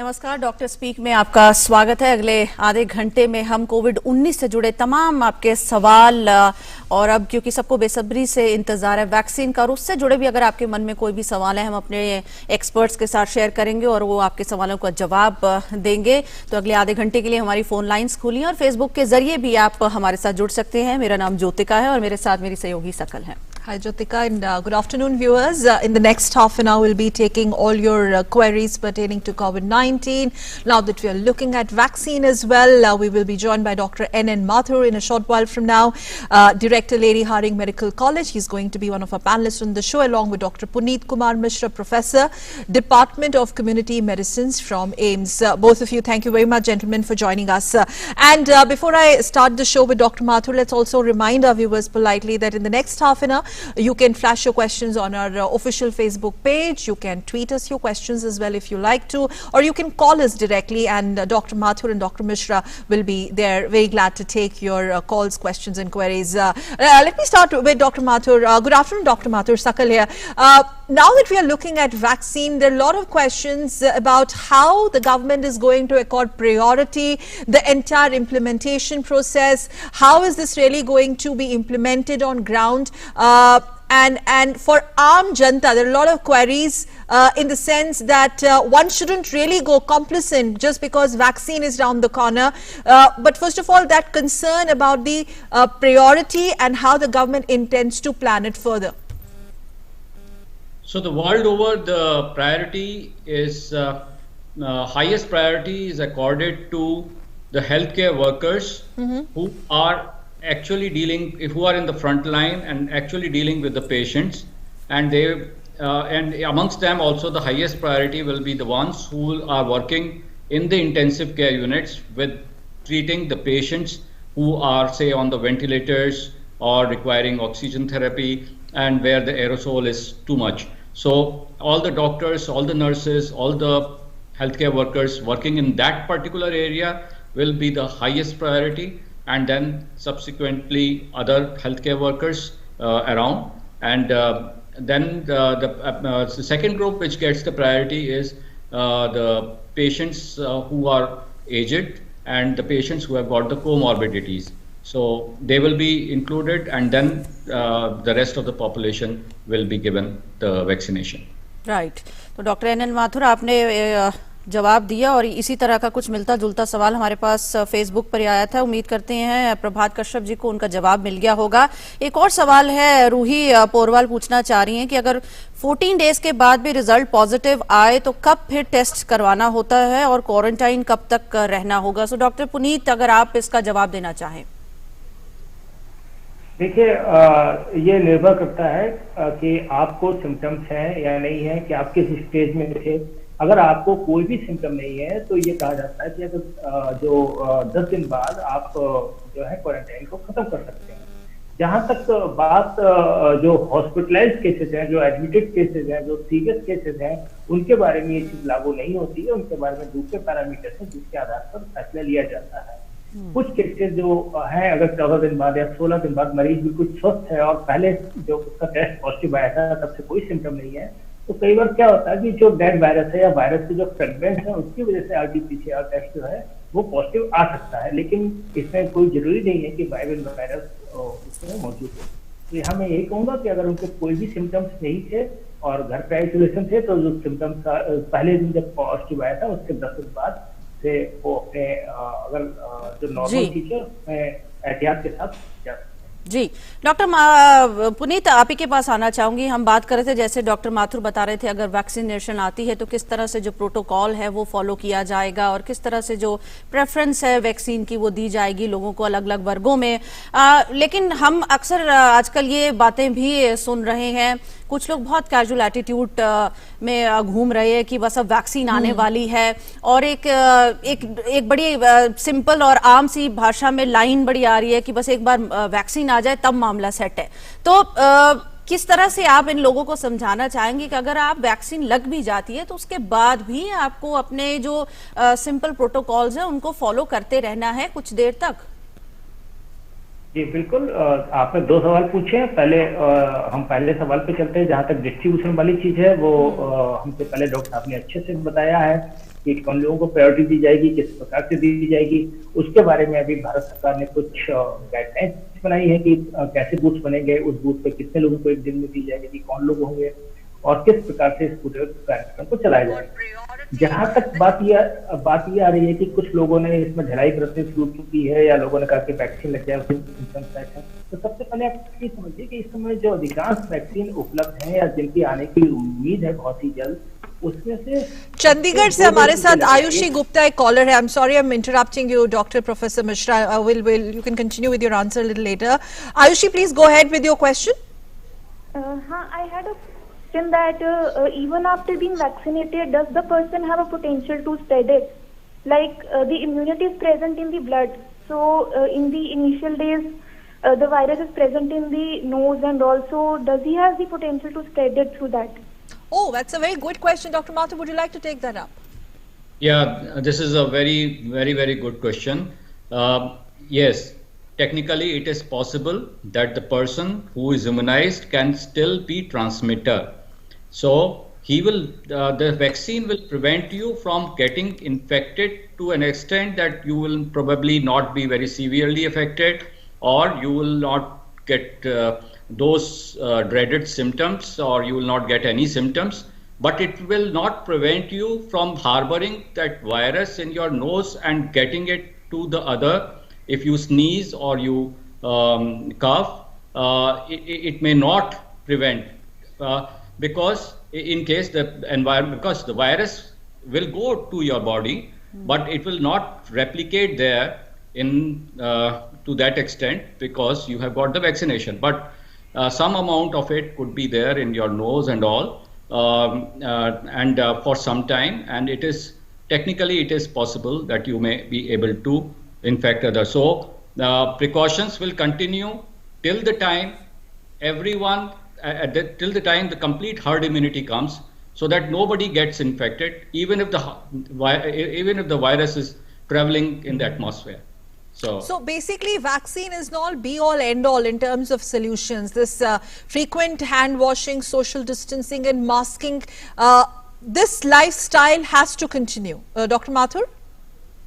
नमस्कार, doctor speak में आपका स्वागत है। अगले आधे घंटे में हम कोविड-19 से जुड़े तमाम आपके सवाल और अब क्योंकि सबको बेसब्री से इंतजार है वैक्सीन का और उससे जुड़े भी अगर आपके मन में कोई भी सवाल है हम अपने एक्सपर्ट्स के साथ शेयर करेंगे और वो आपके सवालों का जवाब देंगे। तो अगले आधे घंटे के लिए हमारी फोन लाइन्स खुली हैं और फेसबुक के जरिए भी आप हमारे साथ जुड़ सकते हैं। मेरा नाम ज्योतिका है और मेरे साथ मेरी सहयोगी सकल है। Hi Jyotika and good afternoon viewers. In the next half an hour we'll be taking all your queries pertaining to COVID-19. Now that we are looking at vaccine as well, we will be joined by Dr. N.N. Mathur in a short while from now, Director Lady Hardinge Medical College. He's going to be one of our panelists on the show along with Dr. Puneet Kumar Mishra, Professor, Department of Community Medicines from AIIMS. Both of you, thank you very much gentlemen for joining us. And before I start the show with Dr. Mathur, let's also remind our viewers politely that in the next half an hour you can flash your questions on our official Facebook page. You can tweet us your questions as well if you like to, or you can call us directly and Dr. Mathur and Dr. Mishra will be there, very glad to take your calls, questions and queries. Let me start with Dr. Mathur. Good afternoon, Dr. Mathur. Sakal here. Now that we are looking at vaccine, there are a lot of questions about how the government is going to accord priority, the entire implementation process. How is this really going to be implemented on ground? And for Aam Janta, there are a lot of queries in the sense that one shouldn't really go complacent just because vaccine is round the corner. But first of all, that concern about the priority and how the government intends to plan it further. So the world over, the priority is, highest priority is accorded to the healthcare workers who are actually dealing, who are in the front line and actually dealing with the patients, and they and amongst them also the highest priority will be the ones who are working in the intensive care units with treating the patients who are say on the ventilators or requiring oxygen therapy and where the aerosol is too much. So all the doctors, all the nurses, all the healthcare workers working in that particular area will be the highest priority, and then subsequently other healthcare workers around, and then the second group which gets the priority is the patients who are aged and the patients who have got the comorbidities. So they will be included, and then the rest of the population will be given the vaccination. Right. तो doctor N.N. Mathur आपने जवाब दिया और इसी तरह का कुछ मिलता जुलता सवाल हमारे पास फेसबुक पर आया था। उम्मीद करते हैं प्रभात कश्यप जी को उनका जवाब मिल गया होगा। एक और सवाल है, रूही पोरवाल पूछना चाह रही हैं कि अगर 14 डेज के बाद भी रिजल्ट पॉजिटिव आए तो कब फिर टेस्ट करवाना होता है और क्वारंटाइन कब तक रहना होगा? सो डॉक्टर पुनीत, अगर आप इसका जवाब देना चाहें। देखिए, ये निर्भर करता है कि आपको सिम्टम्स हैं या नहीं है, कि आप किस स्टेज में थे। अगर आपको कोई भी सिम्टम नहीं है तो ये कहा जाता है कि अगर जो 10 दिन बाद आप जो है क्वारंटाइन को खत्म कर सकते हैं। जहां तक बात जो हॉस्पिटलाइज्ड केसेस हैं, जो एडमिटेड केसेस हैं, जो सीरियस केसेस हैं, उनके बारे में ये चीज लागू नहीं होती है। उनके बारे में दूसरे पैरामीटर्स हैं जिसके आधार पर फैसला लिया जाता है। कुछ केसेस जो हैं, अगर 14 दिन बाद या 16 दिन बाद मरीज बिल्कुल स्वस्थ है और पहले जो उसका टेस्ट पॉजिटिव आया था तब से कोई सिम्टम नहीं है, तो कई बार क्या होता है कि जो डेड वायरस है या वायरस के जो फ्रेगमेंट्स हैं उसकी वजह से RT-PCR टेस्ट जो है वो पॉजिटिव आ सकता है, लेकिन इसमें कोई जरूरी नहीं है कि वायरल वायरस उसमें मौजूद हो। तो यहाँ मैं यही कहूंगा कि अगर उनके कोई भी सिम्टम्स नहीं थे और घर पे आइसोलेशन थे, तो जो सिम्टम्स पहले दिन जब पॉजिटिव आया था उसके 10 दिन बाद से वो अपने अगर जो नॉर्मल चीज है उसमें एहतियात के साथ जा सकते हैं। जी, डॉक्टर पुनीत आप ही के पास आना चाहूंगी। हम बात कर रहे थे, जैसे डॉक्टर माथुर बता रहे थे, अगर वैक्सीनेशन आती है तो किस तरह से जो प्रोटोकॉल है वो फॉलो किया जाएगा और किस तरह से जो प्रेफरेंस है वैक्सीन की वो दी जाएगी लोगों को अलग अलग वर्गों में। लेकिन हम अक्सर आजकल ये बातें भी सुन रहे हैं, कुछ लोग बहुत कैजुअल एटीट्यूड में घूम रहे हैं कि बस अब वैक्सीन आने वाली है और एक बड़ी सिंपल और आम सी भाषा में लाइन बड़ी आ रही है कि बस एक बार वैक्सीन आ जाए तब मामला सेट है। तो किस तरह से आप इन लोगों को समझाना चाहेंगे कि अगर आप वैक्सीन लग भी जाती है तो उसके बाद भी आपको अपने जो सिंपल प्रोटोकॉल्स हैं उनको फॉलो करते रहना है कुछ देर तक? जी बिल्कुल, आपने 2 सवाल पूछे हैं। पहले हम पहले सवाल पे चलते हैं, जहां तक डिस्ट्रीब्यूशन वाली चीज है वो हमसे पहले डॉक्टर साहब ने अच्छे से बताया है कि कौन लोगों को प्रायोरिटी दी जाएगी, किस प्रकार से दी जाएगी, उसके बारे में अभी भारत सरकार ने कुछ गाइडलाइंस बनाई है कि कैसे बूथ बनेंगे, उस बूथ पे कितने लोगों को एक दिन में दी जाएगी, कौन लोग होंगे और किस प्रकार से इस पूरे कार्यक्रम को चलाया जाएगा। जहां तक बात ये आ रही है कि कुछ लोगों ने इसमें ढिलाई बरतनी शुरू की है या लोगों ने कहा कि वैक्सीन लग जाए तो सबसे पहले आप ये समझिए कि इस समय जो अधिकांश वैक्सीन उपलब्ध है या जिनकी आने की उम्मीद है बहुत ही जल्द, उसमें से चंडीगढ़ से हमारे साथ आयुषी गुप्ता एक कॉलर है। I am sorry I am interrupting you doctor professor Mishra, will you can continue with your answer little letter. Ayushi please go ahead with your question. हाँ, I had a question that even after being vaccinated, does the person have a potential to spread it? Like the immunity is present in the blood, so in the initial days, the virus is present in the nose, and also does he have the potential to spread it through that? Oh, that's a very good question. Dr. Mathur, would you like to take that up? Yeah, this is a very good question. Yes, technically it is possible that the person who is immunized can still be transmitter. So the vaccine will prevent you from getting infected to an extent that you will probably not be very severely affected, or you will not get those dreaded symptoms, or you will not get any symptoms, but it will not prevent you from harboring that virus in your nose and getting it to the other. If you sneeze or you cough, it may not prevent, because in case the environment, because the virus will go to your body, but it will not replicate there in to that extent, because you have got the vaccination. But some amount of it could be there in your nose and all, and for some time, and it is technically it is possible that you may be able to infect others. So precautions will continue till the time everyone till the time the complete herd immunity comes, so that nobody gets infected, even if the virus is traveling in the atmosphere. So basically, vaccine is not be all end all in terms of solutions. This frequent hand washing, social distancing, and masking, this lifestyle has to continue. Dr. Mathur?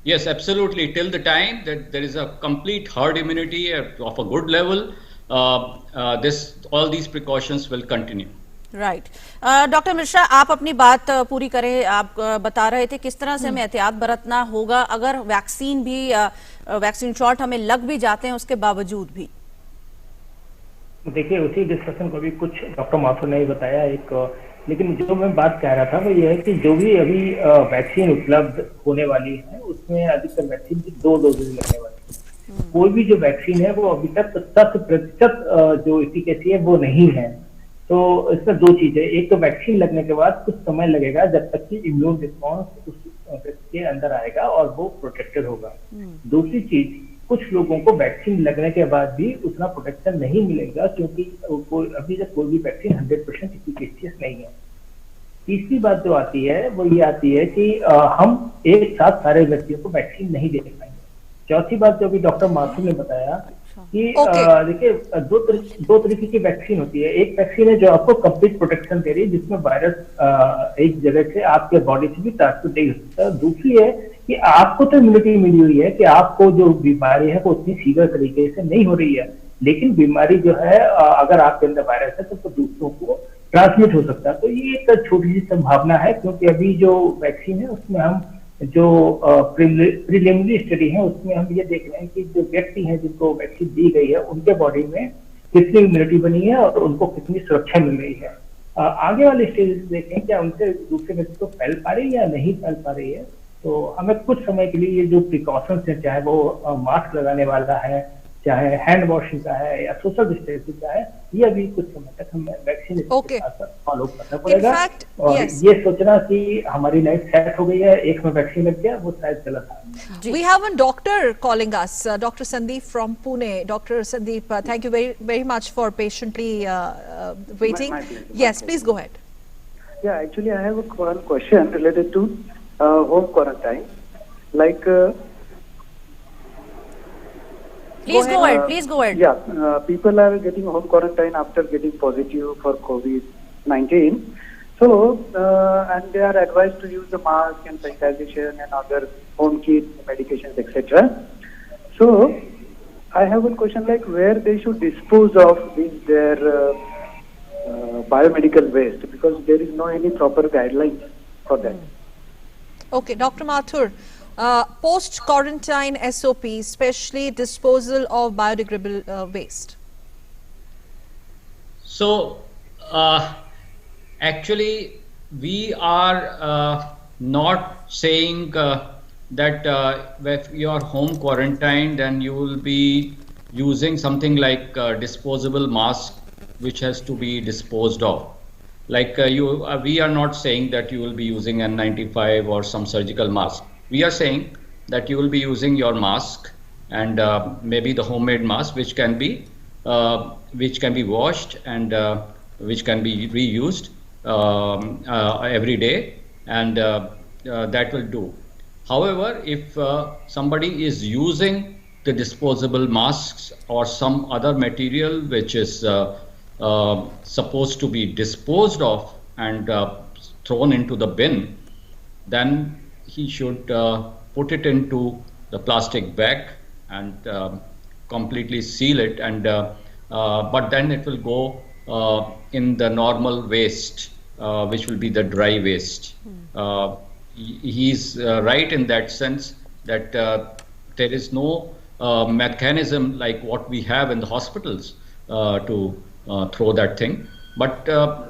Yes, absolutely. Till the time that there is a complete herd immunity of a good level, all these precautions will continue. Right doctor Mishra, आप अपनी बात पूरी करें। आप बता रहे थे किस तरह से हमें एहतियात बरतना होगा अगर वैक्सीन शॉट हमें लग भी जाते हैं उसके बावजूद भी। देखिए, उसी डिस्कशन को भी कुछ डॉक्टर माथुर ने ही बताया लेकिन जो मैं बात कह रहा था वो ये है कि जो भी अभी वैक्सीन उपलब्ध होने वाली है उसमें अधिकतर वैक्सीन की 2 डोजेज लगने वाली है। कोई भी जो वैक्सीन है वो अभी तक 100% जो एफिकेसी है वो नहीं है। तो इसमें 2 चीजें, एक तो वैक्सीन लगने के बाद कुछ समय लगेगा जब तक कि इम्यून रिस्पॉन्स उस व्यक्ति के अंदर आएगा और वो प्रोटेक्टेड होगा। दूसरी चीज, कुछ लोगों को वैक्सीन लगने के बाद भी उतना प्रोटेक्शन नहीं मिलेगा क्योंकि अभी तक कोई भी वैक्सीन 100% एफिकेशियस नहीं है। तीसरी बात जो आती है वो ये आती है कि हम एक साथ सारे व्यक्तियों को वैक्सीन नहीं दे पाएंगे। चौथी बात जो अभी डॉक्टर माथुर ने बताया कि देखिए, दो तरीके की वैक्सीन होती है। एक वैक्सीन है जो आपको कंप्लीट प्रोटेक्शन दे रही है, जिसमें वायरस एक जगह से आपके बॉडी से भी ट्रांसमिट नहीं हो सकता। दूसरी है कि आपको तो इम्यूनिटी मिली हुई है कि आपको जो बीमारी है वो उतनी सीवियर तरीके से नहीं हो रही है, लेकिन बीमारी जो है अगर आपके अंदर वायरस है तो दूसरों को ट्रांसमिट हो सकता है। तो ये एक छोटी सी संभावना है, क्योंकि अभी जो वैक्सीन है उसमें हम जो प्रिलिमिनरी स्टडी है उसमें हम ये देख रहे हैं कि जो व्यक्ति हैं जिनको वैक्सीन दी गई है उनके बॉडी में कितनी इम्यूनिटी बनी है और उनको कितनी सुरक्षा मिल रही है। आगे वाले स्टेज देखें क्या उनसे दूसरे व्यक्ति को फैल पा रही है या नहीं फैल पा रही है। तो हमें कुछ समय के लिए ये जो प्रिकॉशंस है, चाहे वो मास्क लगाने वाला है, चाहे हैंड वॉशिंग का है या सोशल डिस्टेंसिंग का है, ये अभी कुछ समय तक हमें वैक्सीन फॉलो करना पड़ेगा। और ये सोचना कि हमारी लाइफ सेट हो गई है, एक में वैक्सीन लग गया, वो शायद गलत है। We have a doctor calling us, Dr. Sandeep from Pune. Dr. Sandeep, thank you very much for patiently waiting. Yes, please go ahead. Yeah, actually I have one question related to home quarantine. Like Please go ahead. Yeah, people are getting home quarantine after getting positive for COVID-19. So, and they are advised to use the mask and sanitization and other home kit, medications, etc. So, I have one question like where they should dispose of their biomedical waste, because there is no any proper guidelines for that. Okay, Dr. Mathur, post-quarantine SOP, especially disposal of biodegradable waste. So, actually, we are not saying that if you are home quarantined and you will be using something like disposable mask, which has to be disposed of. Like we are not saying that you will be using N95 or some surgical mask. We are saying that you will be using your mask and maybe the homemade mask, which can be washed and which can be reused every day, and that will do. However, if somebody is using the disposable masks or some other material which is supposed to be disposed of and thrown into the bin, then he should put it into the plastic bag and completely seal it, and but then it will go in the normal waste, which will be the dry waste. He's right in that sense that there is no mechanism like what we have in the hospitals to throw that thing. But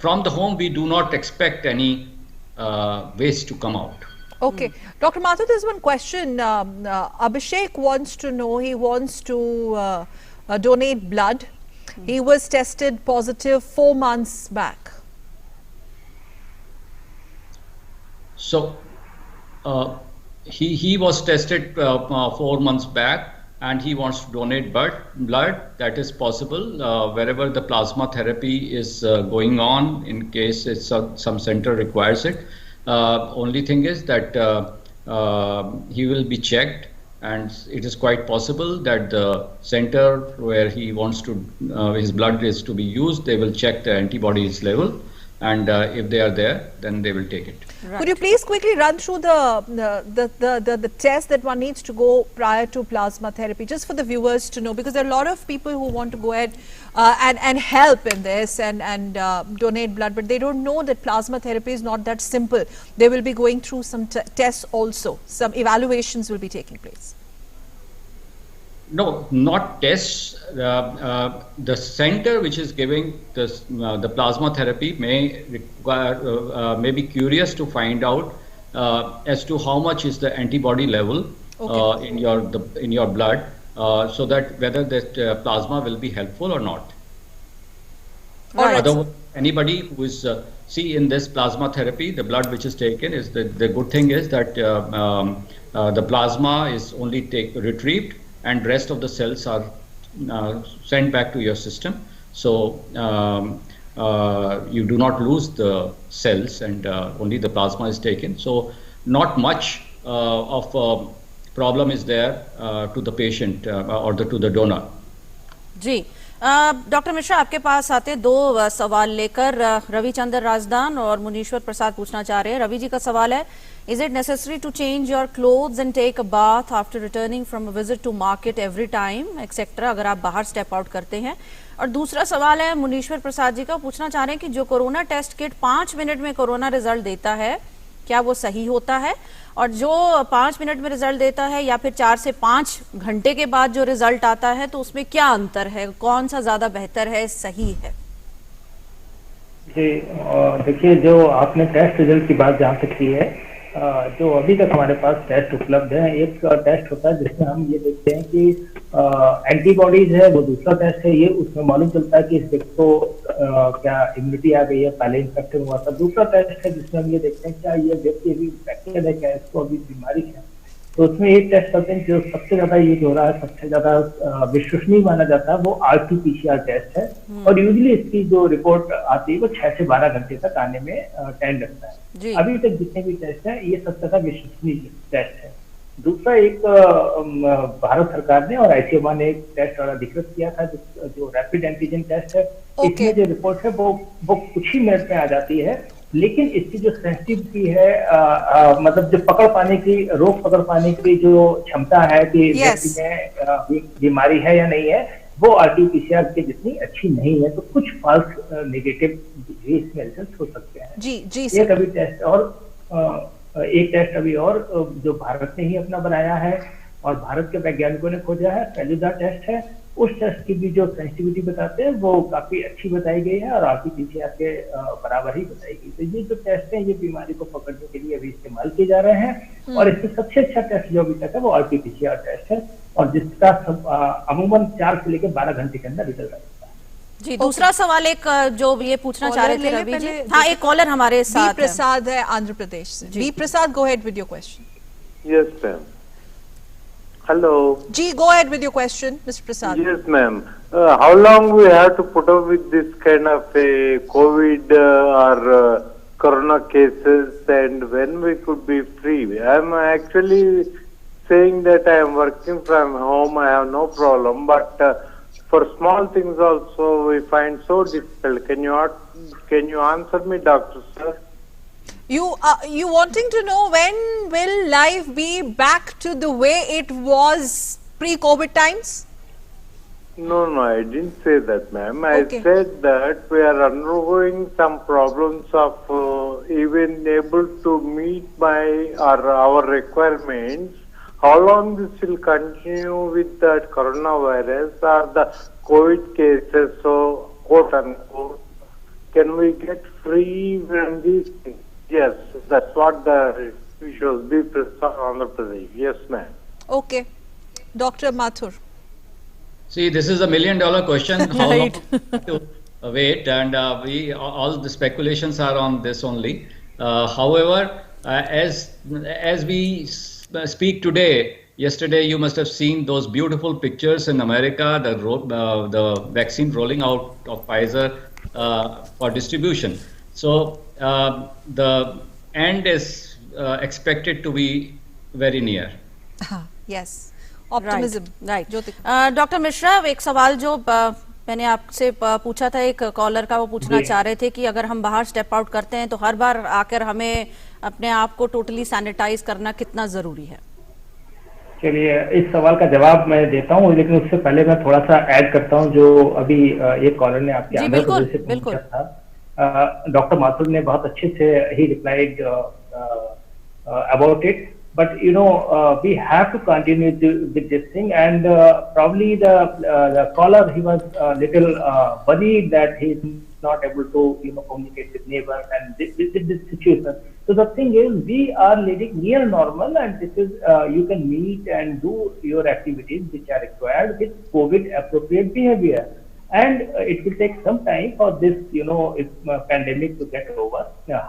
from the home, we do not expect any waste to come out. Okay. Dr. Mathur, there's one question. Abhishek wants to know, he wants to donate blood. He was tested positive 4 months back. So he was tested 4 months back, and he wants to donate blood. That is possible wherever the plasma therapy is going on, in case it's some center requires it. Only thing is that he will be checked, and it is quite possible that the center where he wants to his blood is to be used, they will check the antibodies level, and if they are there, then they will take it. Right. Could you please quickly run through the test that one needs to go prior to plasma therapy, just for the viewers to know, because there are a lot of people who want to go ahead and help in this and donate blood, but they don't know that plasma therapy is not that simple. They will be going through some tests also. Some evaluations will be taking place. No, not tests. The center which is giving this, the plasma therapy may require, may be curious to find out as to how much is the antibody level in your blood, so that whether that plasma will be helpful or not. Right. Otherwise, anybody who is see in this plasma therapy, the blood which is taken is the good thing is that the plasma is only retrieved, and rest of the cells are sent back to your system. So you do not lose the cells, and only the plasma is taken. So not much of a problem is there to the patient or to the donor. जी doctor Mishra, आपके पास आते दो सवाल लेकर रविचंद्र राजदान और मुनीश्वर प्रसाद पूछना चाह रहे हैं। रवि जी का सवाल है, is it necessary to change your clothes and take a bath after returning from a visit to market every time etcetera, अगर आप बाहर स्टेप आउट करते हैं? और दूसरा सवाल है मुनीश्वर प्रसाद जी का, पूछना चाह रहे हैं कि जो कोरोना टेस्ट किट 5 मिनट में कोरोना रिजल्ट देता है, क्या वो सही होता है? और जो 5 मिनट में रिजल्ट देता है या फिर 4 से 5 घंटे के बाद जो रिजल्ट आता है, तो उसमें क्या अंतर है? कौन सा ज्यादा बेहतर है, सही है? जी देखिए, जो आपने टेस्ट रिजल्ट की बात जहाँ तक की है, जो अभी तक हमारे पास टेस्ट उपलब्ध है, एक टेस्ट होता है जिसमें हम ये देखते हैं कि एंटीबॉडीज है, वो दूसरा टेस्ट है, ये उसमें मालूम चलता है कि इस व्यक्ति को क्या इम्यूनिटी आ गई है, पहले इन्फेक्शन हुआ था। दूसरा टेस्ट है जिसमें हम ये देखते हैं क्या ये व्यक्ति अभी इन्फेक्टेड है, क्या इसको अभी बीमारी है। तो उसमें एक टेस्ट करते हैं जो सबसे ज्यादा यूज हो रहा है, सबसे ज्यादा विश्वसनीय माना जाता है, वो RT-PCR टेस्ट है, और यूजली इसकी जो रिपोर्ट आती है वो 6 से 12 घंटे तक आने में टाइम लगता है। अभी तक जितने भी टेस्ट हैं, ये सबसे ज्यादा विश्वसनीय टेस्ट है। दूसरा एक भारत सरकार ने और ICMR ने एक टेस्ट वाला अधिकृत किया था, जो रैपिड एंटीजन टेस्ट है। इसमें जो रिपोर्ट है वो कुछ ही मिनट में आ जाती है, लेकिन इसकी जो सेंसिटिविटी है मतलब जो रोग पकड़ पाने की जो क्षमता है कि व्यक्ति में बीमारी है या नहीं है, वो आरटीपीसीआर के जितनी अच्छी नहीं है। तो कुछ फॉल्स नेगेटिव भी इसमें रिजल्ट हो सकते हैं। जी एक अभी टेस्ट और एक टेस्ट अभी और जो भारत ने ही अपना बनाया है और भारत के वैज्ञानिकों ने खोजा है, फेलुदा टेस्ट है। उस टेस्ट की भी जो सेंसिटिविटी बताते हैं वो काफी अच्छी बताई गई है और आरटीपीसीआर के बराबर ही बताई गई। तो ये जो टेस्ट है ये बीमारी को पकड़ने के लिए अभी इस्तेमाल किए जा रहे हैं और इससे सबसे अच्छा टेस्ट जो अभी तक है वो आरटीपीसीआर टेस्ट है और जिसका अमूमन 4 से लेकर 12 घंटे के अंदर रिजल्ट आता है। जी, दूसरा सवाल एक जो ये पूछना चाह रहे थे रवि जी। हाँ, एक कॉलर हमारे साथ बी प्रसाद है आंध्र प्रदेश से। B Prasad, go ahead with your question. Yes ma'am. Hello. Ji, go ahead with your question, Mr. Prasad. Yes, ma'am. How long we have to put up with this kind of a COVID or corona cases, and when we could be free? I am actually saying that I am working from home. I have no problem, but for small things also we find so difficult. Can you answer me, doctor sir? You wanting to know when will life be back to the way it was pre-COVID times? No, I didn't say that, ma'am. I said that we are undergoing some problems of even able to meet our requirements. How long this will continue with that coronavirus or the COVID cases? So, quote unquote, can we get free from these things? Yes, that's what the visual be Andhra Pradesh. Yes, ma'am. Okay, Dr. Mathur. See, this is $1 million question. How long to wait? And all the speculations are on this only. However, as we speak today, yesterday you must have seen those beautiful pictures in America, the vaccine rolling out of Pfizer for distribution. So the end is expected to be very near. Yes, optimism. Right. Doctor Mishra, एक सवाल जो मैंने आपसे पूछा था एक collar का, वो पूछना चाह रहे थे कि अगर हम बाहर स्टेप आउट करते हैं तो हर बार आकर हमें अपने आप को टोटली सैनिटाइज करना कितना जरूरी है? चलिए, इस सवाल का जवाब मैं देता हूँ, लेकिन उससे पहले मैं थोड़ा सा ऐड करता हूँ जो अभी एक कॉलर ने आपके आंध्र प्रदेश से पूछा था। Dr. Mathur ने बहुत अच्छे से he replied about it, but we have to continue with this thing, and probably the caller, he was little worried that he is not able to communicate with neighbors and this situation. So the thing is, we are living near normal, and this is you can meet and do your activities which are required with COVID appropriate behavior. And it will take some time for this, pandemic to get over.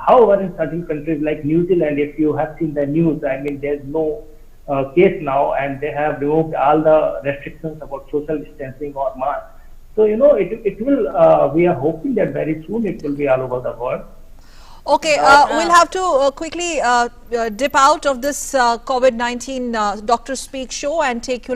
However, in certain countries like New Zealand, if you have seen the news, I mean, there's no case now, and they have removed all the restrictions about social distancing or mask. So, it will, we are hoping that very soon it will be all over the world. Okay, we'll have to quickly dip out of this COVID-19 Doctor Speak show and take you live.